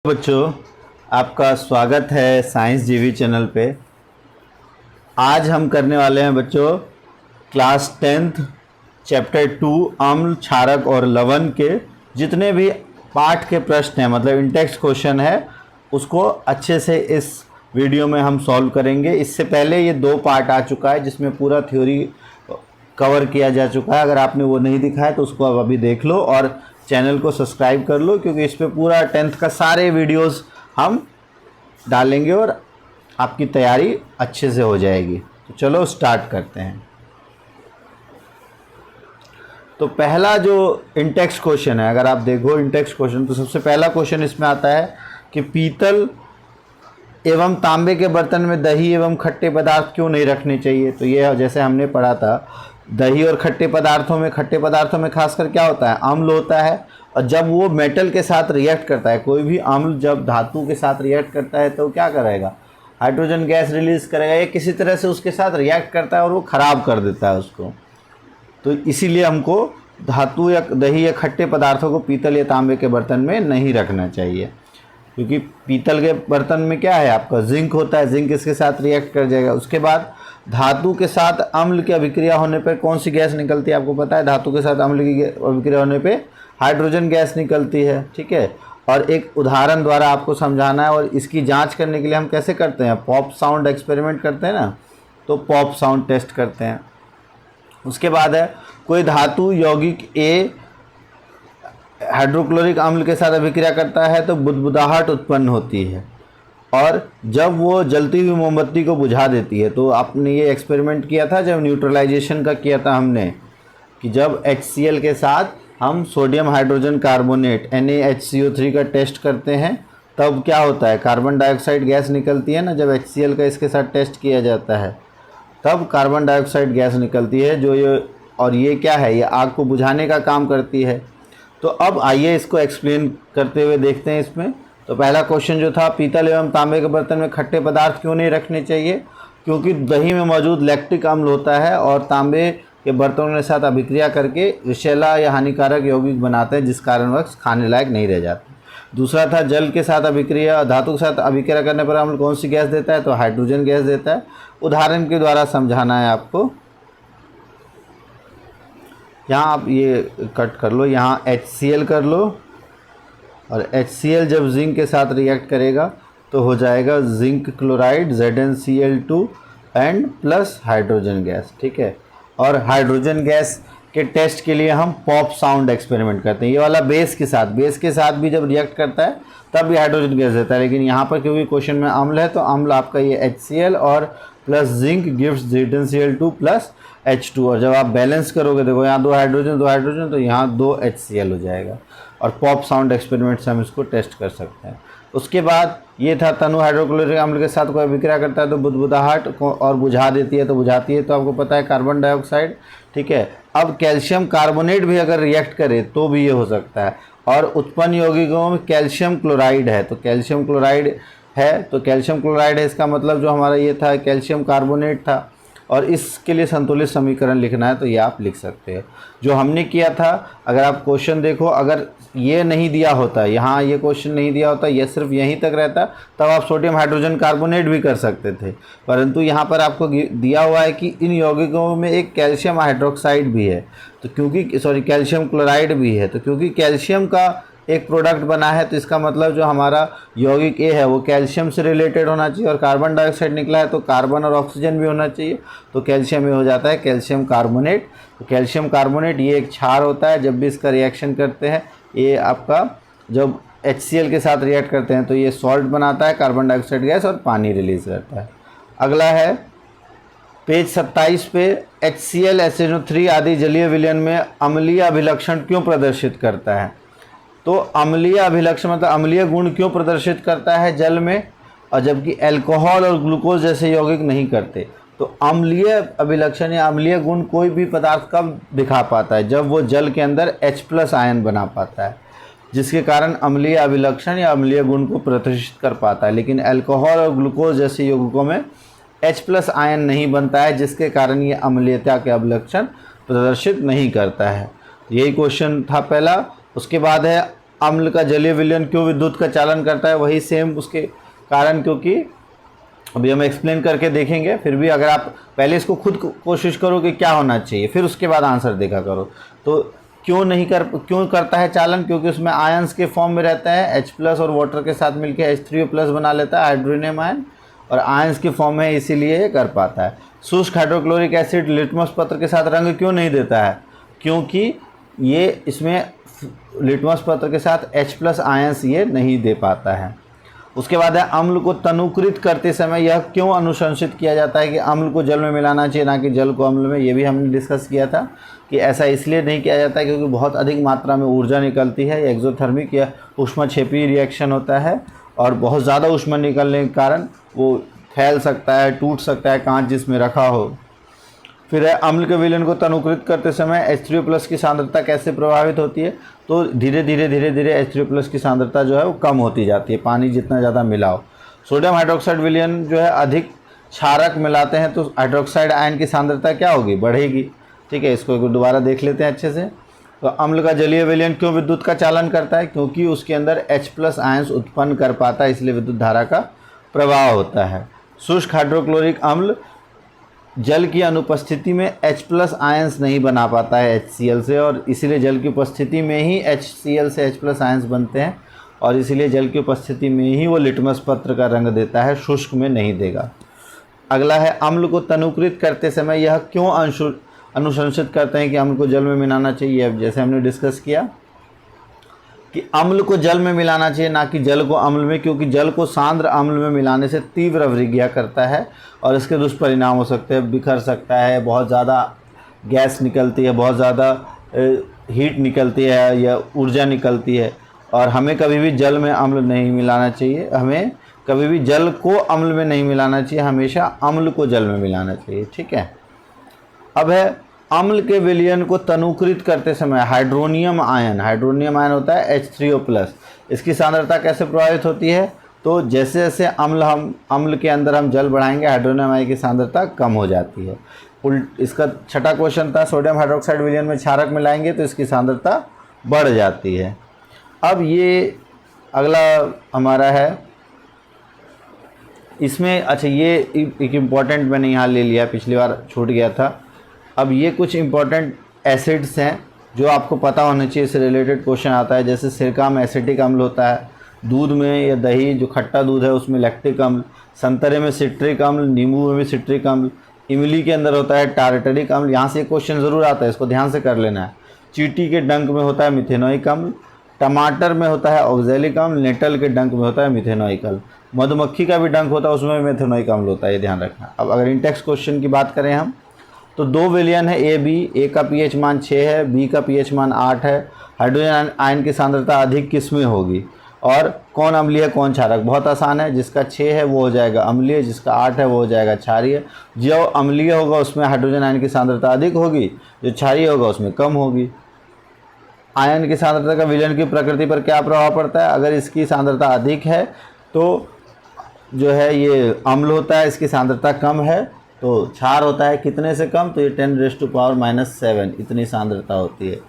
बच्चों, आपका स्वागत है साइंस जीवी चैनल पे। आज हम करने वाले हैं बच्चों क्लास 10th चैप्टर 2 अम्ल, क्षारक और लवण के जितने भी पाठ के प्रश्न हैं, मतलब इन टेक्स्ट क्वेश्चन है, उसको अच्छे से इस वीडियो में हम सॉल्व करेंगे। इससे पहले ये 2 पार्ट आ चुका है जिसमें पूरा थ्योरी कवर किया जा चुका है। अगर आपने वो नहीं दिखा है तो उसको आप अभी देख लो और चैनल को सब्सक्राइब कर लो, क्योंकि इस पे पूरा 10th का सारे वीडियोस हम डालेंगे और आपकी तैयारी अच्छे से हो जाएगी। तो चलो स्टार्ट करते हैं। तो पहला जो इंटेक्स्ट क्वेश्चन है, अगर आप देखो इंटेक्स्ट क्वेश्चन, तो सबसे पहला क्वेश्चन इसमें आता है कि पीतल एवं तांबे के बर्तन में दही एवं खट्टे पदार्थ क्यों नहीं रखने चाहिए। तो ये जैसे हमने पढ़ा था, दही और खट्टे पदार्थों में खासकर क्या होता है, अम्ल होता है। और जब वो मेटल के साथ रिएक्ट करता है, कोई भी अम्ल जब धातु के साथ रिएक्ट करता है तो क्या करेगा, हाइड्रोजन गैस रिलीज करेगा। ये किसी तरह से उसके साथ रिएक्ट करता है और वो ख़राब कर देता है उसको। तो इसीलिए हमको धातु या दही या खट्टे पदार्थों को पीतल या तांबे के बर्तन में नहीं रखना चाहिए, क्योंकि पीतल के बर्तन में क्या है, आपका जिंक होता है, जिंक इसके साथ रिएक्ट कर जाएगा। उसके बाद धातु के साथ अम्ल की अभिक्रिया होने पर कौन सी गैस निकलती है, आपको पता है, धातु के साथ अम्ल की अभिक्रिया होने पे हाइड्रोजन गैस निकलती है। ठीक है, और एक उदाहरण द्वारा आपको समझाना है, और इसकी जांच करने के लिए हम कैसे करते हैं, पॉप साउंड एक्सपेरिमेंट करते हैं ना, तो पॉप साउंड टेस्ट करते हैं। उसके बाद है, कोई धातु यौगिक ए हाइड्रोक्लोरिक अम्ल के साथ अभिक्रिया करता है तो बुदबुदाहट उत्पन्न होती है, और जब वो जलती हुई मोमबत्ती को बुझा देती है। तो आपने ये एक्सपेरिमेंट किया था जब न्यूट्रलाइजेशन का किया था हमने, कि जब HCl के साथ हम सोडियम हाइड्रोजन कार्बोनेट NaHCO3 का टेस्ट करते हैं, तब क्या होता है, कार्बन डाइऑक्साइड गैस निकलती है ना। जब HCl का इसके साथ टेस्ट किया जाता है तब कार्बन डाइऑक्साइड गैस निकलती है, जो ये क्या है, ये आग को बुझाने का काम करती है। तो अब आइए इसको एक्सप्लेन करते हुए देखते हैं इसमें। तो पहला क्वेश्चन जो था, पीतल एवं तांबे के बर्तन में खट्टे पदार्थ क्यों नहीं रखने चाहिए। क्योंकि दही में मौजूद लैक्टिक अम्ल होता है और तांबे के बर्तनों के साथ अभिक्रिया करके विषैला या हानिकारक यौगिक बनाते हैं, जिस कारणवश खाने लायक नहीं रह जाते। दूसरा था, जल के साथ अभिक्रिया, धातु के साथ अभिक्रिया करने पर अम्ल कौन सी गैस देता है, तो हाइड्रोजन गैस देता है। उदाहरण के द्वारा समझाना है आपको। यहाँ आप ये कट कर लो, यहाँ HCl कर लो, और HCl जब जिंक के साथ रिएक्ट करेगा तो हो जाएगा zinc chloride ZnCl2 and plus hydrogen gas. ठीक है, और हाइड्रोजन गैस के टेस्ट के लिए हम पॉप साउंड एक्सपेरिमेंट करते हैं। ये वाला बेस के साथ भी जब रिएक्ट करता है तब भी हाइड्रोजन गैस देता है, लेकिन यहाँ पर क्योंकि क्वेश्चन में अम्ल है तो अम्ल आपका ये HCl और plus zinc gives ZnCl2 plus H2। और जब आप बैलेंस करोगे, देखो यहाँ 2 हाइड्रोजन तो यहाँ 2 HCl हो जाएगा। और पॉप साउंड एक्सपेरिमेंट से हम इसको टेस्ट कर सकते हैं। उसके बाद ये था, तनु हाइड्रोक्लोरिक अम्ल के साथ कोई अभिक्रिया करता है तो बुदबुदाहट और बुझा देती है, तो बुझाती है तो आपको पता है कार्बन डाइऑक्साइड। ठीक है, अब कैल्शियम कार्बोनेट भी अगर रिएक्ट करे तो भी ये हो सकता है। और उत्पन्न यौगिकों में कैल्शियम क्लोराइड है, तो कैल्शियम क्लोराइड है, इसका मतलब जो हमारा ये था कैल्शियम कार्बोनेट था, और इसके लिए संतुलित समीकरण लिखना है तो ये आप लिख सकते हैं। जो हमने किया था, अगर आप क्वेश्चन देखो, अगर ये नहीं दिया होता, यहाँ ये क्वेश्चन नहीं दिया होता, ये सिर्फ यहीं तक रहता, तब आप सोडियम हाइड्रोजन कार्बोनेट भी कर सकते थे। परंतु यहाँ पर आपको दिया हुआ है कि इन यौगिकों में एक कैल्शियम हाइड्रोक्साइड भी है, तो क्योंकि कैल्शियम क्लोराइड भी है, तो क्योंकि कैल्शियम का एक प्रोडक्ट बना है, तो इसका मतलब जो हमारा यौगिक ए है वो कैल्शियम से रिलेटेड होना चाहिए, और कार्बन डाइऑक्साइड निकला है तो कार्बन और ऑक्सीजन भी होना चाहिए, तो कैल्शियम में हो जाता है कैल्शियम कार्बोनेट। तो कैल्शियम कार्बोनेट ये एक क्षार होता है, जब भी इसका रिएक्शन करते हैं, ये आपका जब HCl के साथ रिएक्ट करते हैं तो ये सॉल्ट बनाता है, कार्बन डाइऑक्साइड गैस और पानी रिलीज करता है। अगला है पेज 27 पे, HCl SNO3 आदि जलीय विलयन में अम्लीय अभिलक्षण क्यों प्रदर्शित करता है। तो अम्लीय अभिलक्षण मतलब अम्लीय गुण क्यों प्रदर्शित करता है जल में, और जबकि अल्कोहल और ग्लूकोज जैसे यौगिक नहीं करते। तो अम्लीय अभिलक्षण या अम्लीय गुण कोई भी पदार्थ कब दिखा पाता है, जब वो जल के अंदर H+ आयन बना पाता है, जिसके कारण अम्लीय अभिलक्षण या अम्लीय गुण को प्रदर्शित कर पाता है। लेकिन अल्कोहल और ग्लूकोज जैसे यौगिकों में H+ आयन नहीं बनता है, जिसके कारण ये अम्लीयता के अभिलक्षण प्रदर्शित नहीं करता है। यही क्वेश्चन था पहला। उसके बाद है, अम्ल का जलीय विलयन क्यों विद्युत का चालन करता है, वही सेम उसके कारण, क्योंकि अभी हम एक्सप्लेन करके देखेंगे। फिर भी अगर आप पहले इसको खुद कोशिश करो कि क्या होना चाहिए, फिर उसके बाद आंसर देखा करो। तो क्यों करता है चालन, क्योंकि उसमें आयंस के फॉर्म में रहता है, H+ और वाटर के साथ मिलकर H3O+ बना लेता है हाइड्रोनियम आयन, और आयंस के फॉर्म में, इसीलिए ये कर पाता है। शुष्क हाइड्रोक्लोरिक एसिड लिटमस पत्र के साथ रंग क्यों नहीं देता है, क्योंकि ये इसमें लिटमस पत्र के साथ H+ आयंस ये नहीं दे पाता है। उसके बाद है अम्ल को तनुकृत करते समय यह क्यों अनुशंसित किया जाता है कि अम्ल को जल में मिलाना चाहिए, ना कि जल को अम्ल में। ये भी हमने डिस्कस किया था कि ऐसा इसलिए नहीं किया जाता है क्योंकि बहुत अधिक मात्रा में ऊर्जा निकलती है, एक्सोथर्मिक या ऊष्माक्षेपीय रिएक्शन होता है, और बहुत ज़्यादा ऊष्मा निकलने के कारण वो फैल सकता है, टूट सकता है कांच जिसमें रखा हो। फिर है अम्ल के विलयन को तनुकृत करते समय H3O+ की सांद्रता कैसे प्रभावित होती है, तो धीरे धीरे H3O+ की सांद्रता जो है वो कम होती जाती है, पानी जितना ज़्यादा मिलाओ। सोडियम हाइड्रोक्साइड विलयन जो है अधिक क्षारक मिलाते हैं तो हाइड्रोक्साइड आयन की सांद्रता क्या होगी, बढ़ेगी। ठीक है, इसको दोबारा देख लेते हैं अच्छे से। तो अम्ल का जलीय विलयन क्यों विद्युत का चालन करता है, क्योंकि उसके अंदर H+ आयंस उत्पन्न कर पाता है, इसलिए विद्युत धारा का प्रवाह होता है। शुष्क हाइड्रोक्लोरिक अम्ल जल की अनुपस्थिति में H+ आयंस नहीं बना पाता है HCl से, और इसीलिए जल की उपस्थिति में ही HCl से H+ आयंस बनते हैं, और इसीलिए जल की उपस्थिति में ही वो लिटमस पत्र का रंग देता है, शुष्क में नहीं देगा। अगला है अम्ल को तनुकृत करते समय यह क्यों अनुशंसित करते हैं कि अम्ल को जल में मिलाना चाहिए। अब जैसे हमने डिस्कस किया कि अम्ल को जल में मिलाना चाहिए, ना कि जल को अम्ल में, क्योंकि जल को सांद्र अम्ल में मिलाने से तीव्र अवरिज्ञा करता है और इसके दुष्परिणाम हो सकते हैं, बिखर सकता है, बहुत ज़्यादा गैस निकलती है, बहुत ज़्यादा हीट निकलती है या ऊर्जा निकलती है, और हमें कभी भी जल में अम्ल नहीं मिलाना चाहिए, हमें कभी भी जल को अम्ल में नहीं मिलाना चाहिए, हमेशा अम्ल को जल में मिलाना चाहिए। ठीक है, अब है अम्ल के विलयन को तनुकृत करते समय हाइड्रोनियम आयन होता है H3O+, इसकी सांद्रता कैसे प्रभावित होती है, तो जैसे जैसे अम्ल के अंदर हम जल बढ़ाएंगे हाइड्रोनियम आयन की सांद्रता कम हो जाती है। इसका छठा क्वेश्चन था, सोडियम हाइड्रोक्साइड विलयन में क्षारक मिलाएंगे तो इसकी सांद्रता बढ़ जाती है। अब ये अगला हमारा है, इसमें अच्छा ये एक इम्पॉर्टेंट मैंने यहाँ ले लिया, पिछली बार छूट गया था। अब ये कुछ इम्पॉर्टेंट एसिड्स हैं जो आपको पता होने चाहिए, इससे रिलेटेड क्वेश्चन आता है। जैसे सिरका में एसिटिक अम्ल होता है, दूध में या दही जो खट्टा दूध है उसमें लैक्टिक अम्ल, संतरे में सिट्रिक अम्ल, नींबू में भी सिट्रिक अम्ल, इमली के अंदर होता है टार्टरिक अम्ल। यहाँ से क्वेश्चन ज़रूर आता है, इसको ध्यान से कर लेना है। चींटी के डंक में होता है मिथेनोइक अम्ल, टमाटर में होता है ऑक्जेलिक अम्ल, नेटल के डंक में होता है मिथेनोइक अम्ल, मधुमक्खी का भी डंक होता है उसमें मिथेनोइक अम्ल होता है, ये ध्यान रखना। अब अगर इन टेक्स्ट क्वेश्चन की बात करें हम, तो दो विलयन है ए बी, ए का पीएच मान 6 है, बी का पीएच मान 8 है। हाइड्रोजन आयन की सांद्रता अधिक किसमें होगी, और कौन अम्लीय कौन क्षारक। बहुत आसान है, जिसका 6 है वो हो जाएगा अम्लीय, जिसका 8 है वो हो जाएगा क्षारीय। जो अम्लीय होगा उसमें हाइड्रोजन आयन की सांद्रता अधिक होगी, जो क्षारीय होगा उसमें कम होगी। आयन की सांद्रता का विलयन की प्रकृति पर क्या प्रभाव पड़ता है, अगर इसकी सांद्रता अधिक है तो जो है ये अम्ल होता है, इसकी सांद्रता कम है तो क्षार होता है। कितने से कम, तो ये 10⁻⁷ इतनी सांद्रता होती है।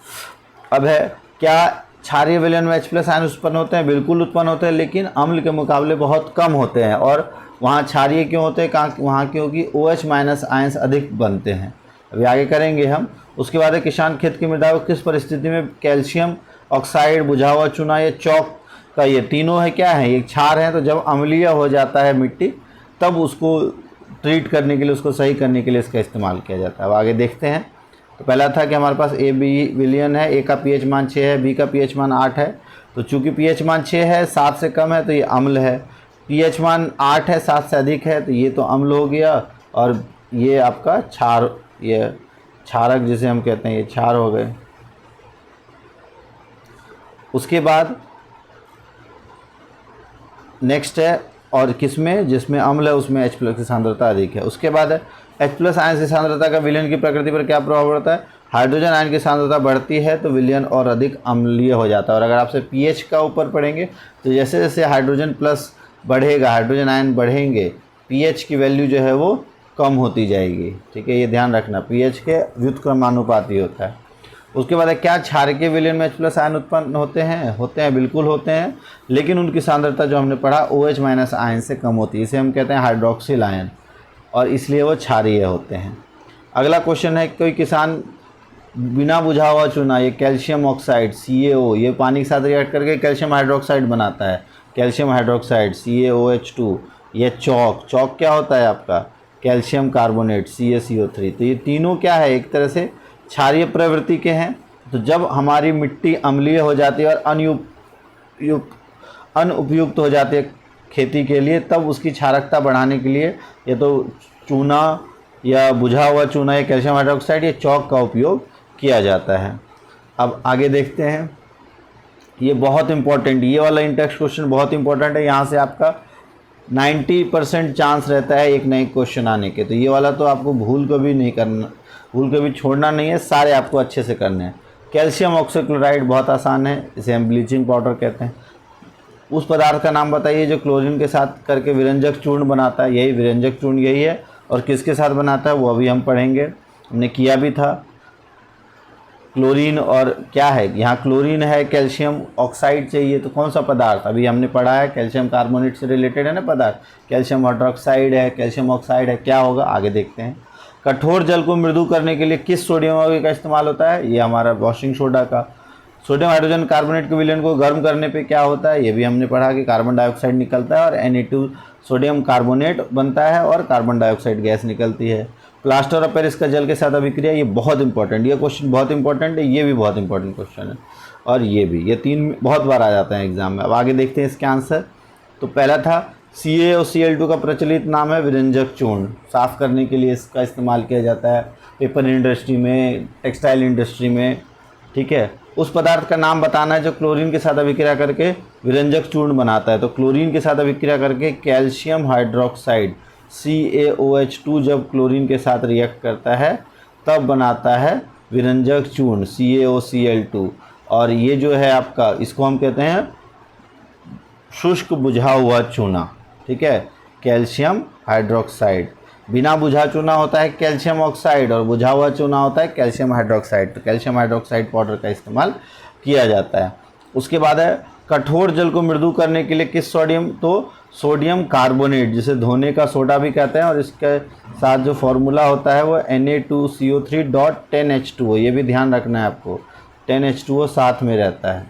अब है क्या क्षारीय विलयन में H+ आयन उत्पन्न होते हैं, बिल्कुल उत्पन्न होते हैं, लेकिन अम्ल के मुकाबले बहुत कम होते हैं। और वहाँ क्षारीय क्यों होते हैं, वहाँ क्योंकि OH- आयंस अधिक बनते हैं। अभी आगे करेंगे हम। उसके बाद किसान खेत की मृदा को किस परिस्थिति में कैल्शियम ऑक्साइड, बुझा हुआ चूना या चौक का, ये तीनों है क्या है, ये क्षार है। तो जब अम्लीय हो जाता है मिट्टी तब उसको ट्रीट करने के लिए, उसको सही करने के लिए इसका इस्तेमाल किया जाता है। अब आगे देखते हैं। तो पहला था कि हमारे पास ए बी विलयन है, ए का पीएच मान 6 है, बी का पीएच मान 8 है। तो चूंकि पीएच मान 6 है, 7 से कम है तो ये अम्ल है। पीएच मान 8 है, 7 से अधिक है तो ये तो अम्ल हो गया, और ये आपका क्षार, ये क्षारक जिसे हम कहते हैं, ये क्षार हो गए। उसके बाद नेक्स्ट है, और किसमें, जिसमें अम्ल है उसमें H+ की सांद्रता अधिक है। उसके बाद है H+ आयन की सांद्रता का विलयन की प्रकृति पर क्या प्रभाव पड़ता है। हाइड्रोजन आयन की सांद्रता बढ़ती है तो विलयन और अधिक अम्लीय हो जाता है। और अगर आपसे pH का ऊपर पढ़ेंगे तो जैसे जैसे हाइड्रोजन प्लस बढ़ेगा, हाइड्रोजन आयन बढ़ेंगे, pH की वैल्यू जो है वो कम होती जाएगी। ठीक है, ये ध्यान रखना, pH के व्युत्क्रमानुपाती होता है। उसके बाद है क्या क्षारकीय विलयन में H+ आयन उत्पन्न होते हैं बिल्कुल होते हैं, लेकिन उनकी सांद्रता जो हमने पढ़ा OH- आयन से कम होती है। इसे हम कहते हैं हाइड्रोक्सिल आयन और इसलिए वो क्षारीय होते हैं। अगला क्वेश्चन है, कोई किसान बिना बुझा हुआ चूना, ये कैल्शियम ऑक्साइड CaO, ये पानी के साथ रिएक्ट करके कैल्शियम हाइड्रोक्साइड बनाता है, कैल्शियम हाइड्रोक्साइड CaOH2। ये चौक क्या होता है आपका, कैल्शियम कार्बोनेट CaCO3। तो ये तीनों क्या है, एक तरह से क्षारीय प्रवृत्ति के हैं। तो जब हमारी मिट्टी अम्लीय हो जाती है और अनुपयुक्त हो जाती है खेती के लिए, तब उसकी क्षारकता बढ़ाने के लिए ये तो चूना या बुझा हुआ चूना या कैल्शियम हाइड्रोक्साइड, ये चौक का उपयोग किया जाता है। अब आगे देखते हैं, ये बहुत इंपॉर्टेंट, ये वाला इंटेक्स्ट क्वेश्चन बहुत इंपॉर्टेंट है। यहाँ से आपका 90% चांस रहता है एक नए क्वेश्चन आने के। तो ये वाला तो आपको भूल कभी नहीं करना, भूल कभी छोड़ना नहीं है, सारे आपको अच्छे से करने हैं। कैल्शियम ऑक्सीक्लोराइड बहुत आसान है, इसे हम ब्लीचिंग पाउडर कहते हैं। उस पदार्थ का नाम बताइए जो क्लोरीन के साथ करके विरंजक चूर्ण बनाता है। यही विरंजक चूर्ण यही है, और किसके साथ बनाता है वो अभी हम पढ़ेंगे, हमने किया भी था। क्लोरीन और क्या है, यहाँ क्लोरीन है, कैल्शियम ऑक्साइड चाहिए, तो कौन सा पदार्थ अभी हमने पढ़ा है, कैल्शियम कार्बोनेट से रिलेटेड है ना पदार्थ, कैल्शियम हाइड्रोक्साइड है, कैल्शियम ऑक्साइड है, क्या होगा आगे देखते हैं। कठोर जल को मृदु करने के लिए किस सोडियम यौगिक का इस्तेमाल होता है, ये हमारा वॉशिंग सोडा का। सोडियम हाइड्रोजन कार्बोनेट के विलयन को गर्म करने पे क्या होता है, ये भी हमने पढ़ा कि कार्बन डाइऑक्साइड निकलता है और Na2 सोडियम कार्बोनेट बनता है और कार्बन डाइऑक्साइड गैस निकलती है। प्लास्टर ऑफ पेरिस का जल के साथ अभिक्रिया, ये बहुत इंपॉर्टेंट, ये क्वेश्चन बहुत इंपॉर्टेंट है, ये भी बहुत इंपॉर्टेंट क्वेश्चन है, और ये भी, ये तीन बहुत बार आ जाते हैं एग्जाम में। अब आगे देखते हैं इसके आंसर। तो पहला था CaOCl2 का प्रचलित नाम है विरंजक चूर्ण, साफ़ करने के लिए इसका इस्तेमाल किया जाता है पेपर इंडस्ट्री में, टेक्सटाइल इंडस्ट्री में, ठीक है। उस पदार्थ का नाम बताना है जो क्लोरीन के साथ अभिक्रिया करके विरंजक चूर्ण बनाता है। तो क्लोरीन के साथ अभिक्रिया करके कैल्शियम हाइड्रोक्साइड CaOH2 जब क्लोरीन के साथ रिएक्ट करता है तब बनाता है विरंजक चूर्ण CaOCl2। और ये जो है आपका, इसको हम कहते हैं शुष्क बुझा हुआ चूना, ठीक है, कैल्शियम हाइड्रोक्साइड। बिना बुझा चूना होता है कैल्शियम ऑक्साइड और बुझा हुआ चूना होता है कैल्शियम हाइड्रोक्साइड। तो कैल्शियम हाइड्रोक्साइड पाउडर का इस्तेमाल किया जाता है। उसके बाद है कठोर जल को मृदु करने के लिए किस सोडियम, तो सोडियम कार्बोनेट, जिसे धोने का सोडा भी कहते हैं, और इसके साथ जो फॉर्मूला होता है वो Na2CO3.10H2O। ये भी ध्यान रखना है आपको, 10H2O साथ में रहता है,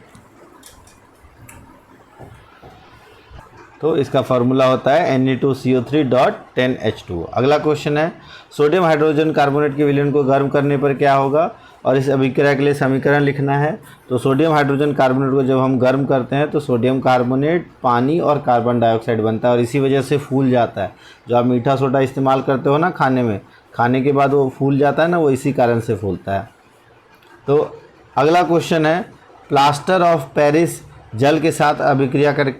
तो इसका फार्मूला होता है Na2CO3.10H2O। अगला क्वेश्चन है, सोडियम हाइड्रोजन कार्बोनेट के विलयन को गर्म करने पर क्या होगा, और इस अभिक्रिया के लिए समीकरण लिखना है। तो सोडियम हाइड्रोजन कार्बोनेट को जब हम गर्म करते हैं तो सोडियम कार्बोनेट पानी और कार्बन डाइऑक्साइड बनता है, और इसी वजह से फूल जाता है। जो आप मीठा सोडा इस्तेमाल करते हो ना खाने में, खाने के बाद वो फूल जाता है ना, वो इसी कारण से फूलता है। तो अगला क्वेश्चन है, प्लास्टर ऑफ पेरिस जल के साथ अभिक्रिया कर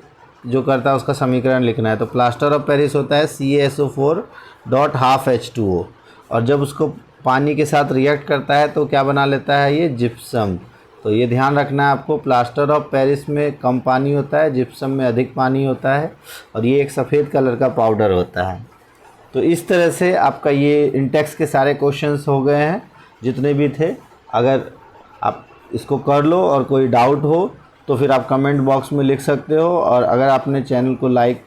जो करता है उसका समीकरण लिखना है। तो प्लास्टर ऑफ पेरिस होता है CaSO4.12H2O, और जब उसको पानी के साथ रिएक्ट करता है तो क्या बना लेता है, ये जिप्सम। तो ये ध्यान रखना है आपको, प्लास्टर ऑफ पेरिस में कम पानी होता है, जिप्सम में अधिक पानी होता है, और ये एक सफ़ेद कलर का पाउडर होता है। तो इस तरह से आपका ये इंटेक्स के सारे क्वेश्चंस हो गए हैं जितने भी थे। अगर आप इसको कर लो और कोई डाउट हो तो फिर आप कमेंट बॉक्स में लिख सकते हो, और अगर आपने चैनल को लाइक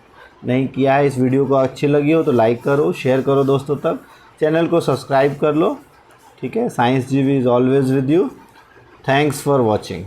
नहीं किया है, इस वीडियो को अच्छी लगी हो तो लाइक करो, शेयर करो दोस्तों तक, चैनल को सब्सक्राइब कर लो, ठीक है। साइंस जीवी is always with you. Thanks for watching.